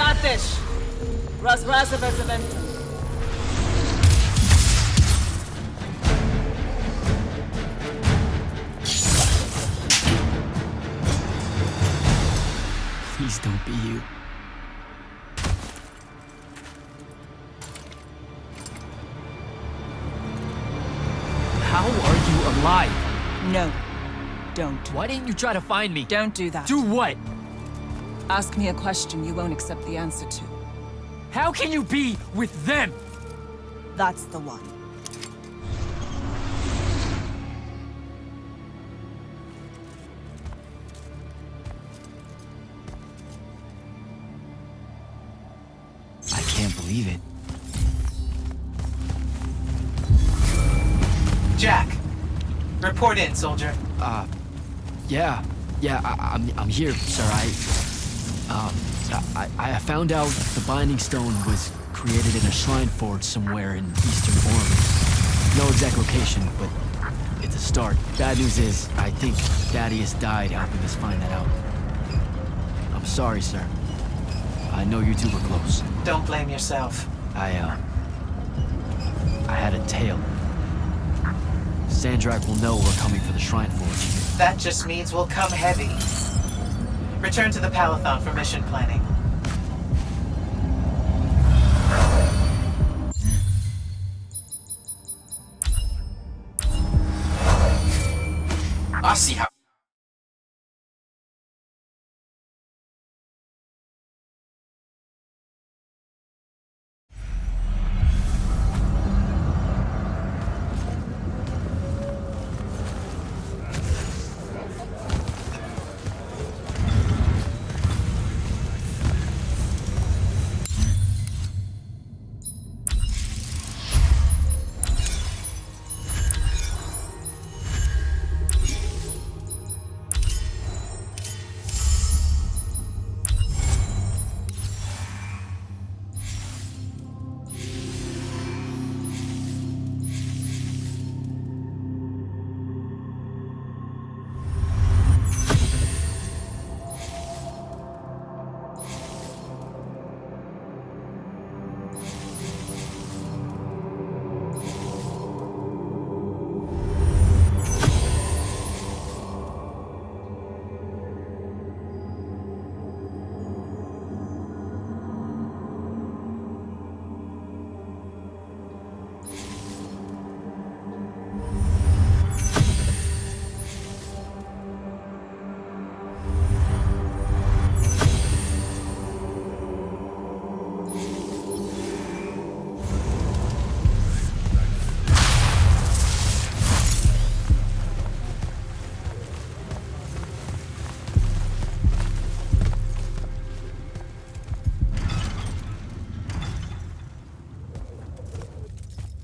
Ateş! Razrazavezaventum. Please don't be you. How are you alive? No. Don't. Why didn't you try to find me? Don't do that. Do what? Ask me a question you won't accept the answer to. How can you be with them? That's the one. I can't believe it. Jack, report in, soldier. Yeah, I'm here, sir. I found out the Binding Stone was created in a shrine forge somewhere in Eastern Orient. No exact location, but it's a start. Bad news is, I think Thaddeus died helping us find that out. I'm sorry, sir. I know you two were close. Don't blame yourself. I had a tail. Sandrak will know we're coming for the shrine forge. That just means we'll come heavy. Return to the Palathon for mission planning. I see how.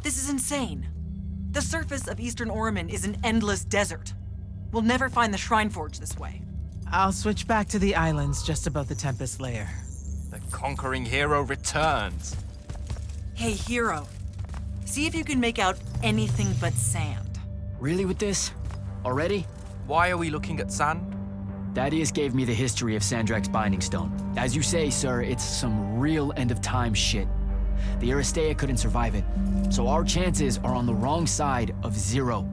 This is insane. The surface of Eastern Orient is an endless desert. We'll never find the Shrine Forge this way. I'll switch back to the islands just above the Tempest Lair. The conquering hero returns. Hey, hero. See if you can make out anything but sand. Really with this? Already? Why are we looking at sand? Thaddeus gave me the history of Sandrak's Binding Stone. As you say, sir, it's some real end-of-time shit. The Aristea couldn't survive it, so our chances are on the wrong side of 0.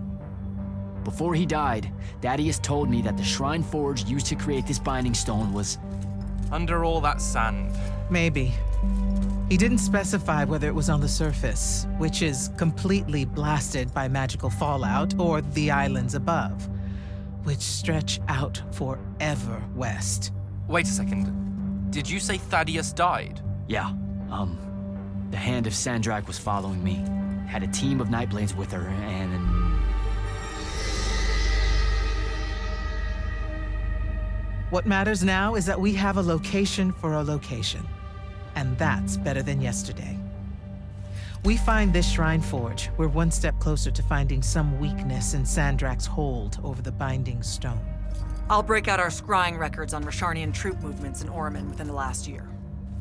Before he died, Thaddeus told me that the Shrine Forge used to create this Binding Stone was... Under all that sand. Maybe. He didn't specify whether it was on the surface, which is completely blasted by magical fallout, or the islands above, which stretch out forever west. Wait a second. Did you say Thaddeus died? Yeah, the Hand of Sandrak was following me. Had a team of Nightblades with her, and... What matters now is that we have a location for a location. And that's better than yesterday. We find this Shrine Forge, we're one step closer to finding some weakness in Sandrak's hold over the Binding Stone. I'll break out our scrying records on Rasharnian troop movements in Orman within the last year.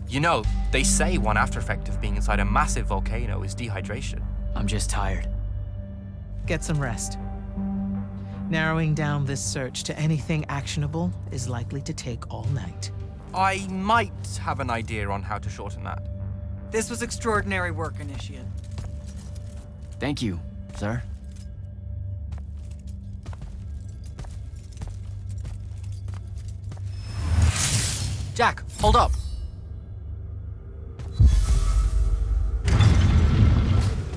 You know, they say one after effect of being inside a massive volcano is dehydration. I'm just tired. Get some rest. Narrowing down this search to anything actionable is likely to take all night. I might have an idea on how to shorten that. This was extraordinary work, Initiate. Thank you, sir. Jack, hold up.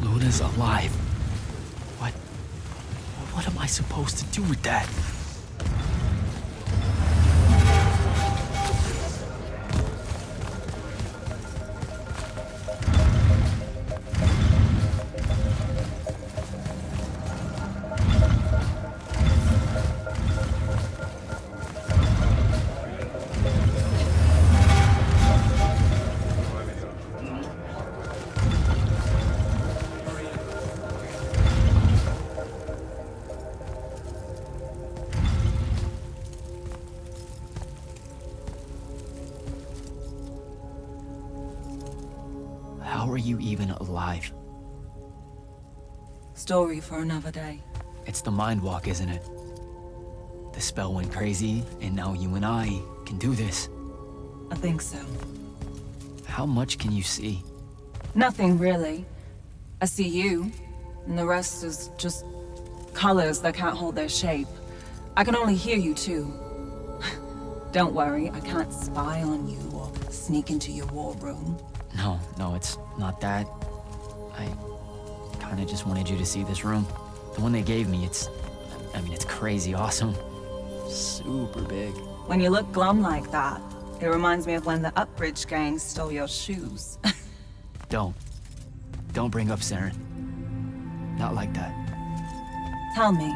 Luna's alive. What am I supposed to do with that? How are you even alive? Story for another day. It's the mind walk, isn't it? The spell went crazy, and now you and I can do this. I think so. How much can you see? Nothing really. I see you, and the rest is just colors that can't hold their shape. I can only hear you too. Don't worry, I can't spy on you or sneak into your war room. No, it's not that. I kinda just wanted you to see this room. The one they gave me, it's crazy awesome. Super big. When you look glum like that, it reminds me of when the Upbridge gang stole your shoes. Don't bring up Saren. Not like that. Tell me,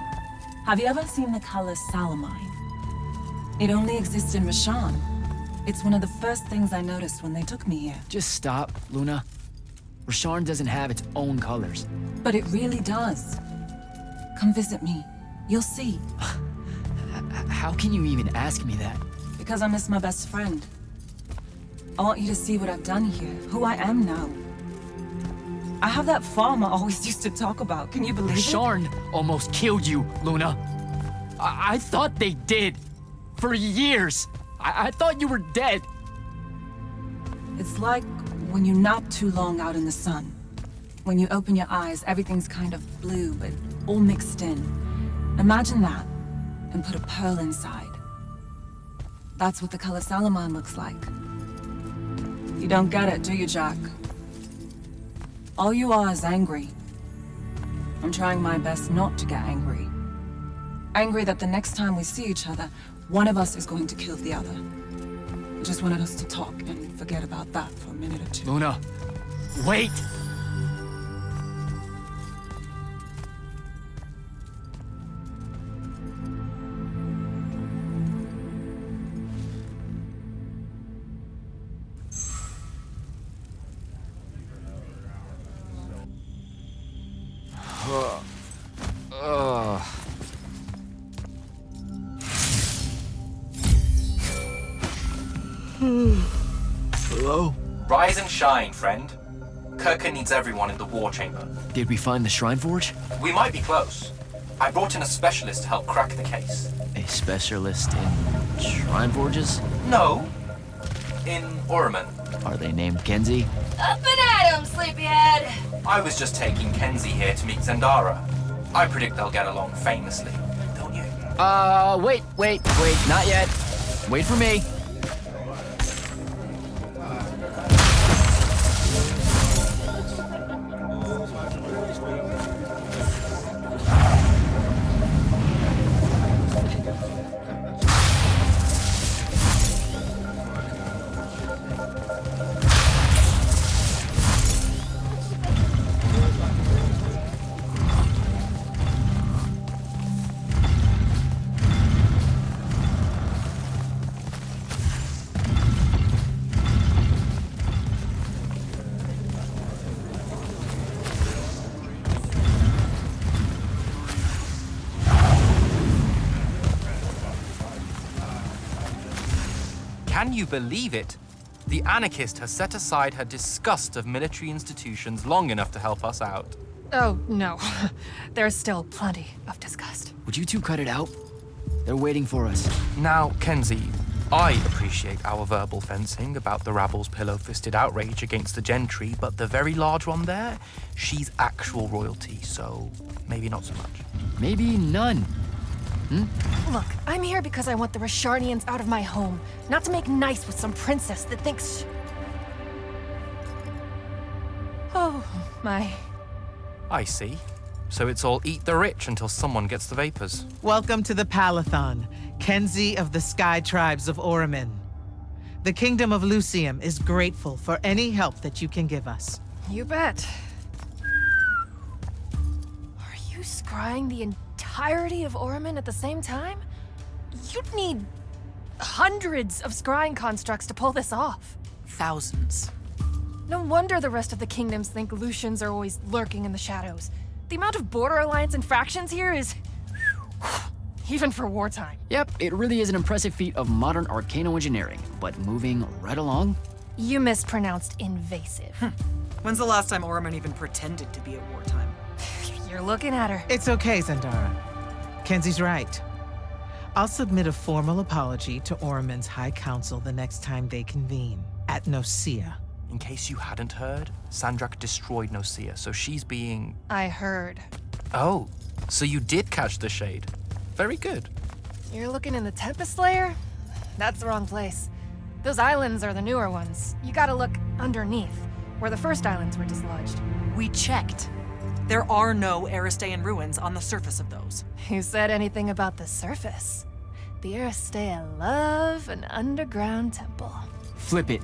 have you ever seen the color Salamine? It only exists in Rashan. It's one of the first things I noticed when they took me here. Just stop, Luna. Rasharn doesn't have its own colors. But it really does. Come visit me. You'll see. How can you even ask me that? Because I miss my best friend. I want you to see what I've done here, who I am now. I have that farm I always used to talk about. Can you believe it? Rasharn almost killed you, Luna. I thought they did. For years. I thought you were dead. It's like when you nap too long out in the sun. When you open your eyes, everything's kind of blue, but all mixed in. Imagine that, and put a pearl inside. That's what the color Salamine looks like. You don't get it, do you, Jack? All you are is angry. I'm trying my best not to get angry. Angry that the next time we see each other, one of us is going to kill the other. I just wanted us to talk and forget about that for a minute or two. Luna, wait! Hello? Rise and shine, friend. Kirka needs everyone in the war chamber. Did we find the Shrine Forge? We might be close. I brought in a specialist to help crack the case. A specialist in Shrine Forges? No. In Orman. Are they named Kenzie? Up and at 'em, sleepyhead! I was just taking Kenzie here to meet Zendara. I predict they'll get along famously, don't you? Wait, not yet. Wait for me. Can you believe it? The anarchist has set aside her disgust of military institutions long enough to help us out. Oh, no. There's still plenty of disgust. Would you two cut it out? They're waiting for us. Now, Kenzie, I appreciate our verbal fencing about the rabble's pillow-fisted outrage against the gentry, but the very large one there, she's actual royalty, so maybe not so much. Maybe none. Look, I'm here because I want the Rasharnians out of my home, not to make nice with some princess that thinks... Oh, my... I see. So it's all eat the rich until someone gets the vapors. Welcome to the Palathon, Kenzie of the Sky Tribes of Oramin. The Kingdom of Lucium is grateful for any help that you can give us. You bet. Are you scrying the entirety of Oramin at the same time? You'd need hundreds of scrying constructs to pull this off. Thousands. No wonder the rest of the kingdoms think Lucians are always lurking in the shadows. The amount of border alliance and factions here is... even for wartime. Yep, it really is an impressive feat of modern arcano-engineering, but moving right along? You mispronounced invasive. When's the last time Oramin even pretended to be at wartime? You're looking at her. It's okay, Zendara. Kenzie's right. I'll submit a formal apology to Oramin's High Council the next time they convene, at Nosea. In case you hadn't heard, Sandrak destroyed Nosea, so she's being... I heard. Oh, so you did catch the shade. Very good. You're looking in the Tempest Layer? That's the wrong place. Those islands are the newer ones. You gotta look underneath, where the first islands were dislodged. We checked. There are no Aristean ruins on the surface of those. Who said anything about the surface? The Aristea love an underground temple. Flip it.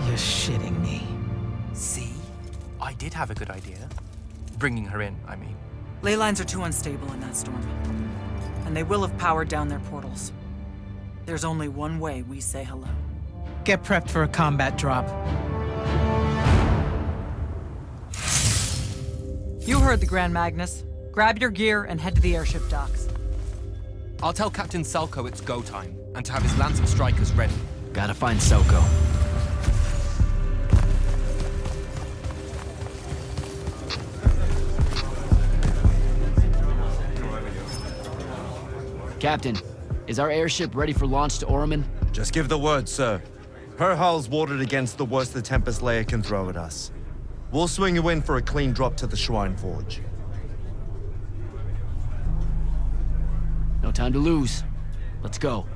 You're shitting me. See? I did have a good idea. Bringing her in, I mean. Ley lines are too unstable in that storm. And they will have powered down their portals. There's only one way we say hello. Get prepped for a combat drop. You heard the Grand Magnus. Grab your gear and head to the airship docks. I'll tell Captain Selko it's go time, and to have his lance of strikers ready. Gotta find Selko. Captain, is our airship ready for launch to Oramin? Just give the word, sir. Her hull's warded against the worst the Tempest Layer can throw at us. We'll swing you in for a clean drop to the Shrine Forge. No time to lose. Let's go.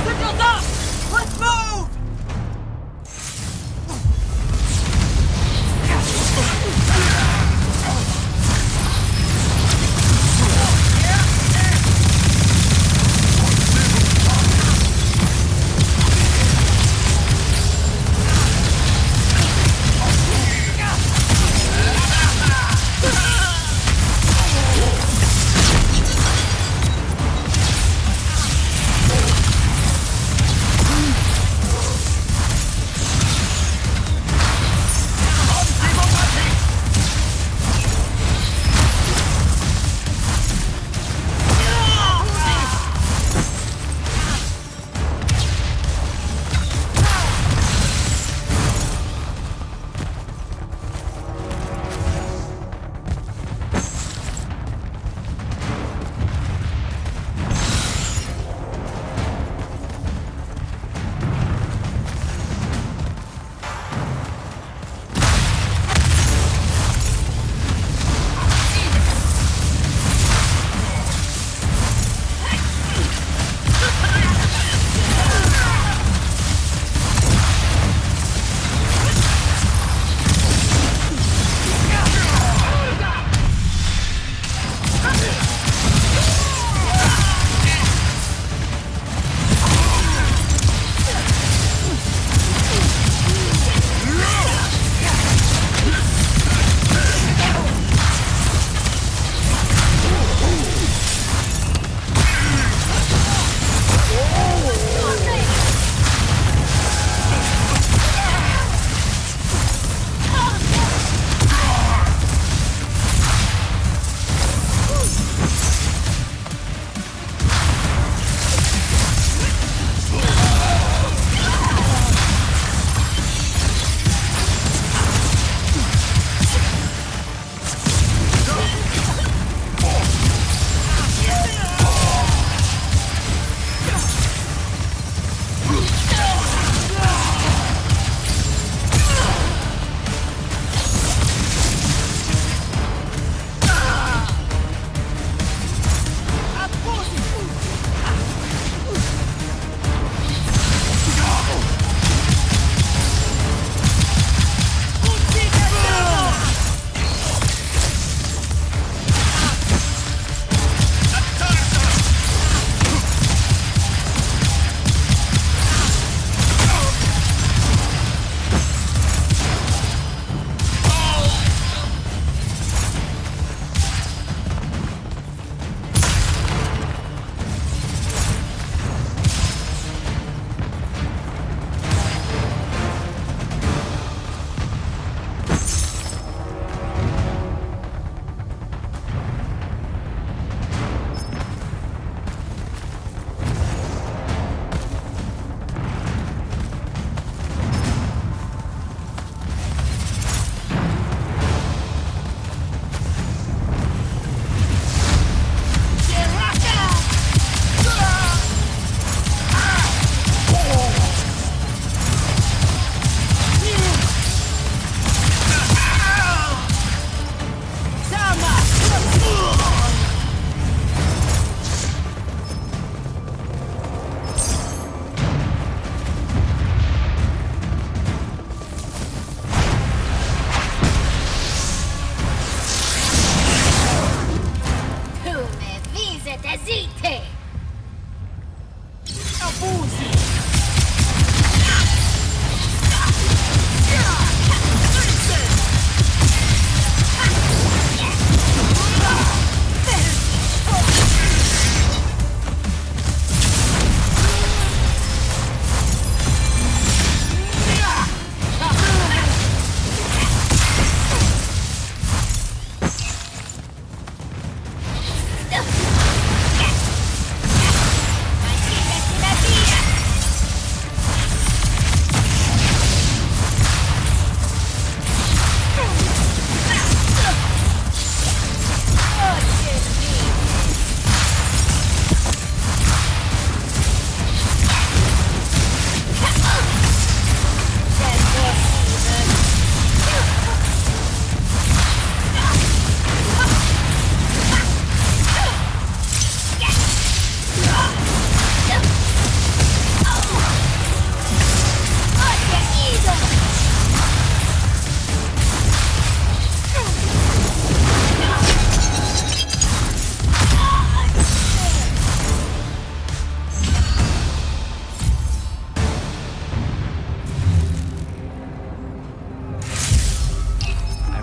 Signals up! Let's move!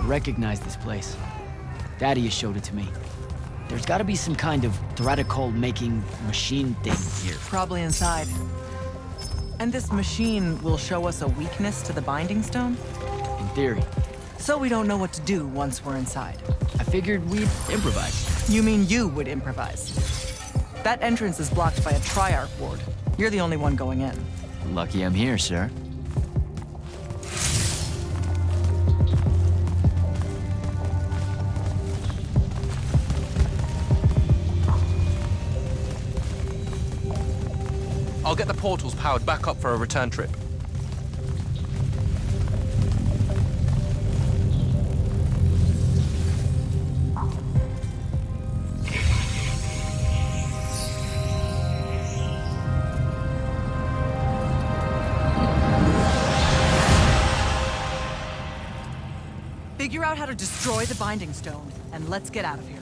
recognize this place. Thaddeus showed it to me. There's gotta be some kind of Threadicol-making machine thing here. Probably inside. And this machine will show us a weakness to the Binding Stone? In theory. So we don't know what to do once we're inside. I figured we'd improvise. You mean you would improvise? That entrance is blocked by a Triarch ward. You're the only one going in. Lucky I'm here, sir. I'll get the portals powered back up for a return trip. Figure out how to destroy the Binding Stone, and let's get out of here.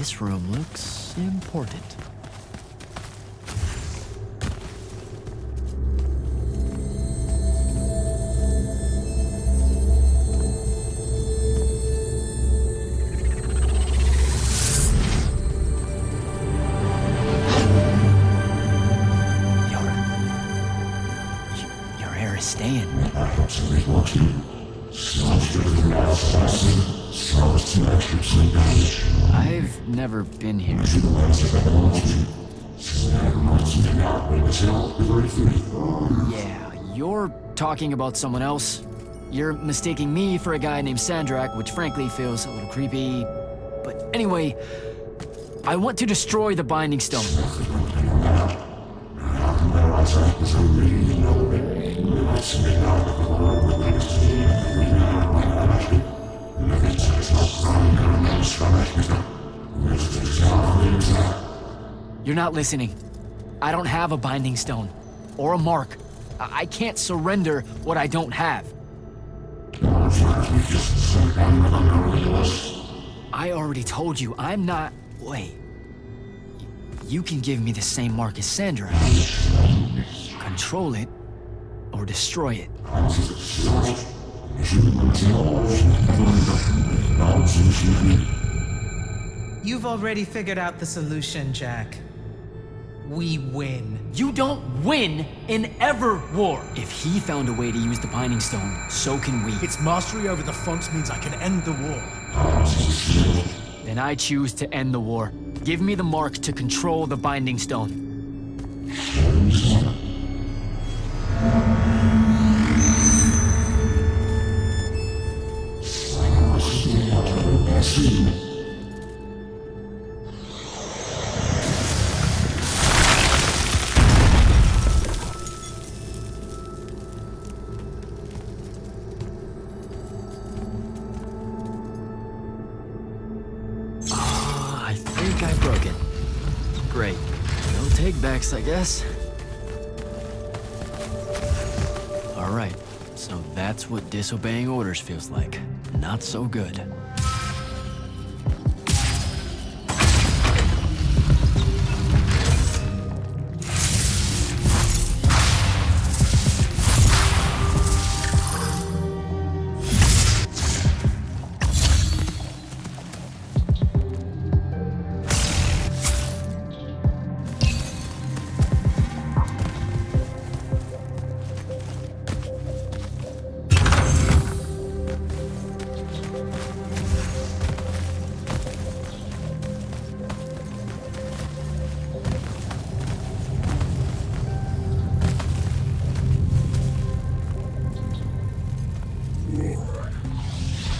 This room looks important. Your hair is staying. I've never been here. Yeah, you're talking about someone else. You're mistaking me for a guy named Sandrak, which frankly feels a little creepy. But anyway, I want to destroy the Binding Stone. You're not listening. I don't have a Binding Stone. Or a mark. I can't surrender what I don't have. I already told you, I'm not... Wait. You can give me the same mark as Sandra. Control it, or destroy it. You've already figured out the solution, Jack. We win. You don't win in ever war. If he found a way to use the Binding Stone, so can we. Its mastery over the fonts means I can end the war. Then I choose to end the war. Give me the mark to control the Binding Stone. I think I broke it. Great. No take-backs, I guess. Alright, so that's what disobeying orders feels like. Not so good.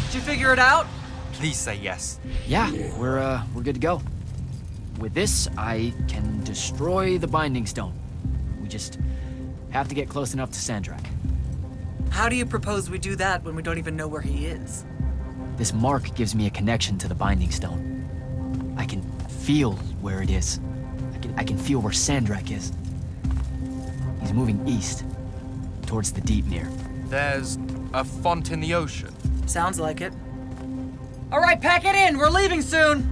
Did you figure it out? Please say yes. Yeah, we're good to go. With this, I can destroy the Binding Stone. We just have to get close enough to Sandrak. How do you propose we do that when we don't even know where he is? This mark gives me a connection to the Binding Stone. I can feel where it is. I can feel where Sandrak is. He's moving east, towards the deep mirror. There's a font in the ocean. Sounds like it. All right, pack it in. We're leaving soon.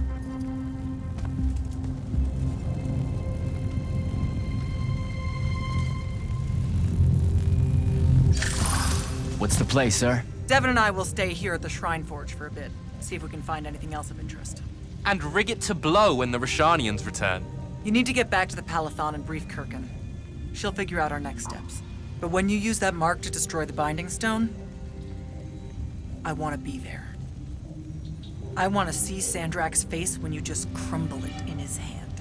What's the play, sir? Devin and I will stay here at the Shrine Forge for a bit. See if we can find anything else of interest. And rig it to blow when the Rashanians return. You need to get back to the Palathon and brief Kirkin. She'll figure out our next steps. But when you use that mark to destroy the Binding Stone, I want to be there. I want to see Sandrak's face when you just crumble it in his hand.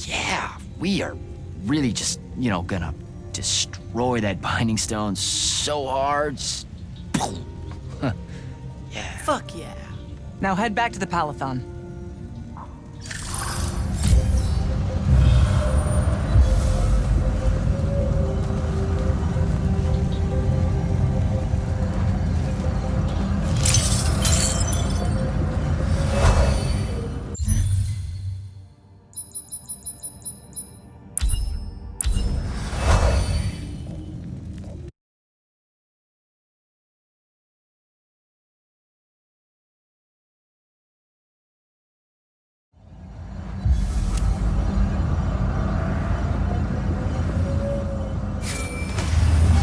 Yeah, we are really just, gonna destroy that Binding Stone so hard. Yeah. Fuck yeah. Now head back to the Palathon.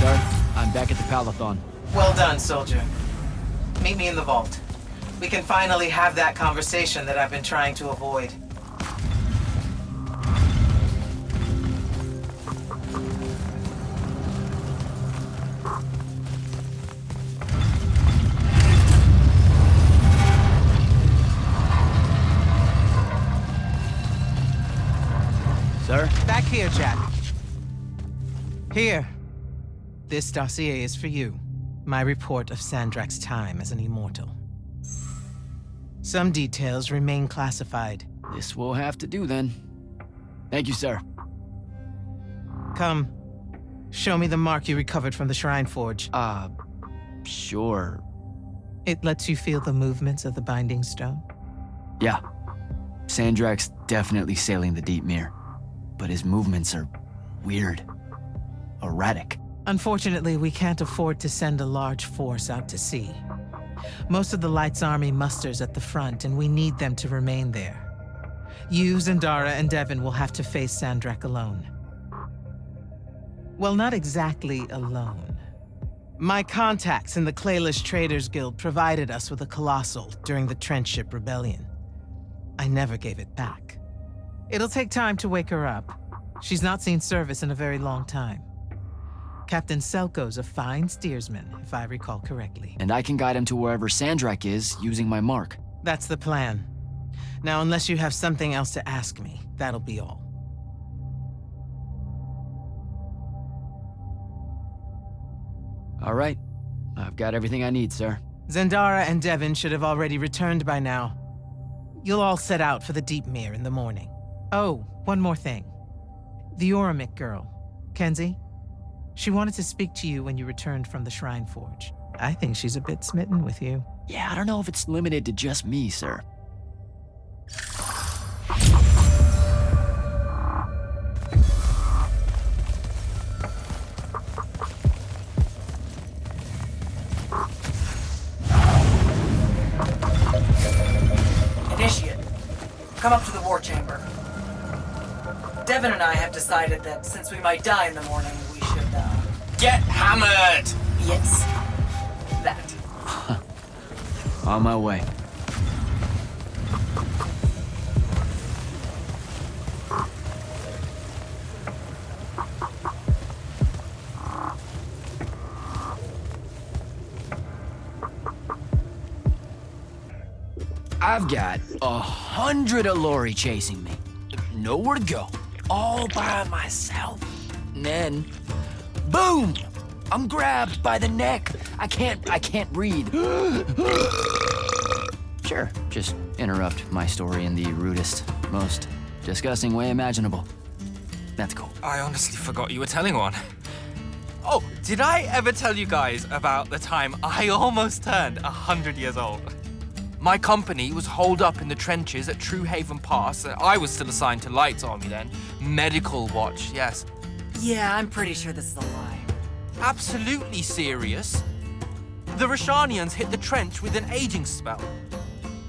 Sir, I'm back at the Palathon. Well done, soldier. Meet me in the vault. We can finally have that conversation that I've been trying to avoid. Sir? Back here, Jack. Here. This dossier is for you. My report of Sandrak's time as an immortal. Some details remain classified. This will have to do then. Thank you, sir. Come. Show me the mark you recovered from the Shrine Forge. Sure. It lets you feel the movements of the Binding Stone? Yeah. Sandrak's definitely sailing the deep mere. But his movements are weird. Erratic. Unfortunately, we can't afford to send a large force out to sea. Most of the Light's army musters at the front, and we need them to remain there. You, Zendara, and Devon will have to face Sandrak alone. Well, not exactly alone. My contacts in the Clayless Traders Guild provided us with a Colossal during the Trenchship Rebellion. I never gave it back. It'll take time to wake her up. She's not seen service in a very long time. Captain Selko's a fine steersman, if I recall correctly. And I can guide him to wherever Sandrak is using my mark. That's the plan. Now, unless you have something else to ask me, that'll be all. All right. I've got everything I need, sir. Zendara and Devon should have already returned by now. You'll all set out for the Deep Mere in the morning. Oh, one more thing. The Oromik girl, Kenzie, she wanted to speak to you when you returned from the Shrine Forge. I think she's a bit smitten with you. Yeah, I don't know if it's limited to just me, sir. Initiate, come up to the war chamber. Devon and I have decided that since we might die in the morning, we should, Get hammered! yes, that. On my way. I've got 100 Allori chasing me. Nowhere to go. All by myself. And then, boom! I'm grabbed by the neck. I can't breathe. Sure, just interrupt my story in the rudest, most disgusting way imaginable. That's cool. I honestly forgot you were telling one. Oh, did I ever tell you guys about the time I almost turned 100 years old? My company was holed up in the trenches at True Haven Pass, and I was still assigned to Light's army then. Medical watch, yes. Yeah, I'm pretty sure this is a lie. Absolutely serious. The Rashanians hit the trench with an aging spell.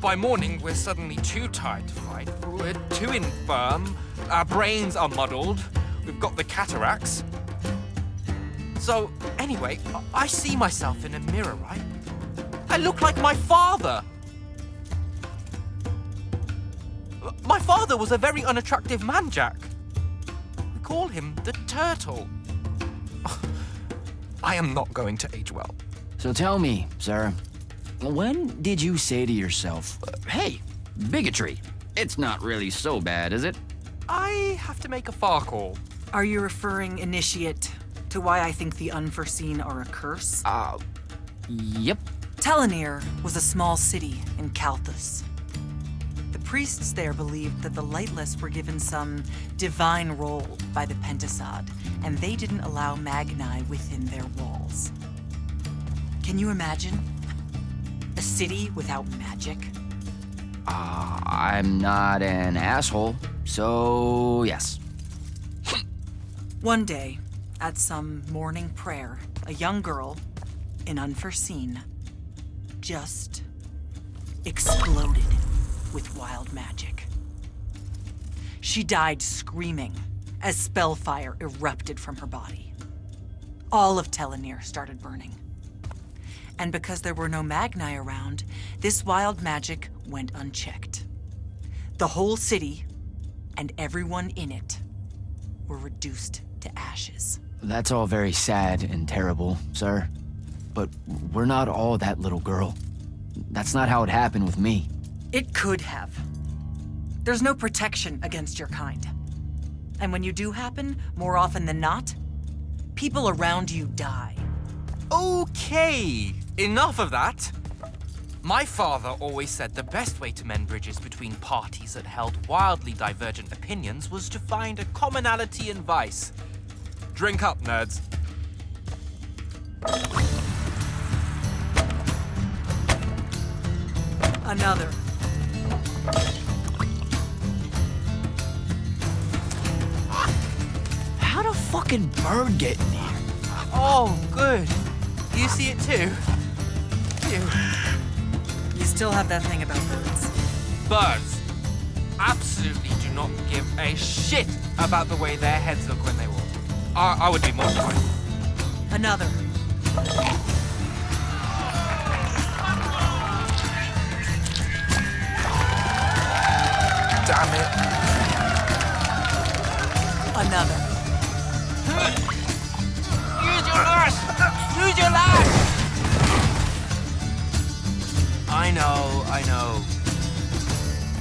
By morning, we're suddenly too tired to fight. We're too infirm. Our brains are muddled. We've got the cataracts. So, anyway, I see myself in a mirror, right? I look like my father. My father was a very unattractive man, Jack. We call him the Turtle. I am not going to age well. So tell me, sir, when did you say to yourself, hey, bigotry, it's not really so bad, is it? I have to make a far call. Are you referring, Initiate, to why I think the unforeseen are a curse? Yep. Telenir was a small city in Kalthus. The priests there believed that the Lightless were given some divine role by the Pentasod, and they didn't allow Magni within their walls. Can you imagine? A city without magic? I'm not an asshole, so yes. One day, at some morning prayer, a young girl, in Unforeseen, just exploded with wild magic. She died screaming as spellfire erupted from her body. all of Telenir started burning. And because there were no Magni around, this wild magic went unchecked. The whole city, and everyone in it, were reduced to ashes. That's all very sad and terrible, sir. But we're not all that little girl. That's not how it happened with me. It could have. There's no protection against your kind. And when you do happen, more often than not, people around you die. Okay, enough of that. My father always said the best way to mend bridges between parties that held wildly divergent opinions was to find a commonality in vice. Drink up, nerds. Another. How'd a fucking bird get in here? Oh, good. You see it too? Phew. You still have that thing about birds. Birds absolutely do not give a shit about the way their heads look when they walk. I would be mortified. Another. Damn it. Another. Use your lash! Use your lash! I know.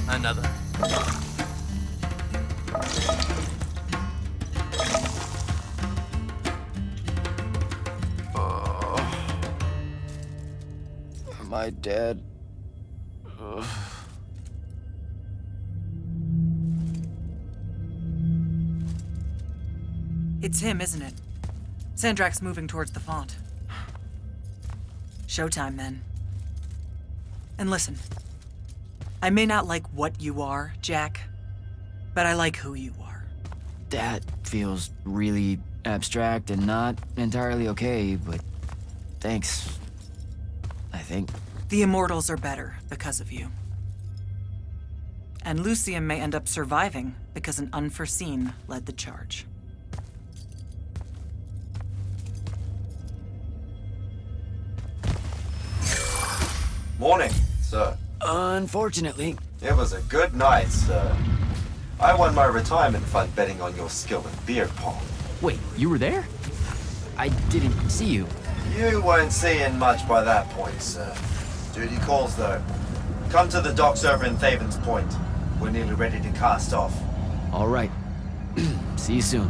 Another. My dad. It's him, isn't it? Sandrak's moving towards the font. Showtime, then. And listen, I may not like what you are, Jack, but I like who you are. That feels really abstract and not entirely okay, but thanks. I think. The Immortals are better because of you. And Lucium may end up surviving because an unforeseen led the charge. Morning, sir. Unfortunately. It was a good night, sir. I won my retirement fund betting on your skill in beer pong. Wait, you were there? I didn't see you. You weren't seeing much by that point, sir. Duty calls, though. Come to the docks over in Thaven's Point. We're nearly ready to cast off. All right. See you soon.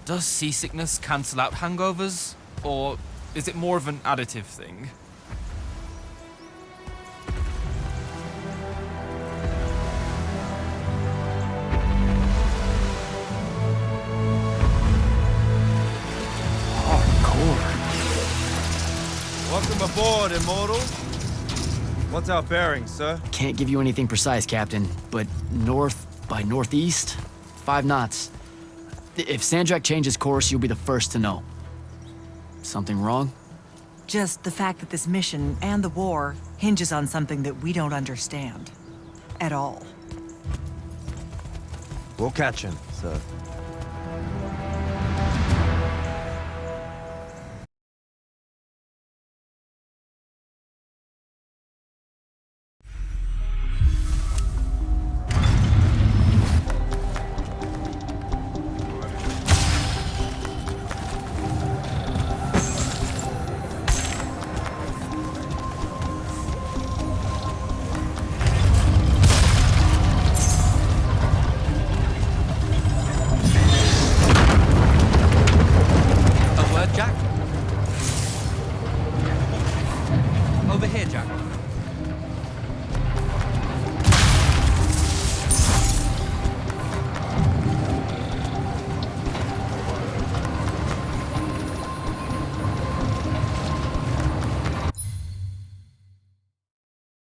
Does seasickness cancel out hangovers? Or is it more of an additive thing? Welcome aboard, Immortals. What's our bearing, sir? Can't give you anything precise, Captain, but north by northeast, 5 knots. If Sandrak changes course, you'll be the first to know. Something wrong? Just the fact that this mission and the war hinges on something that we don't understand. At all. We'll catch him, sir.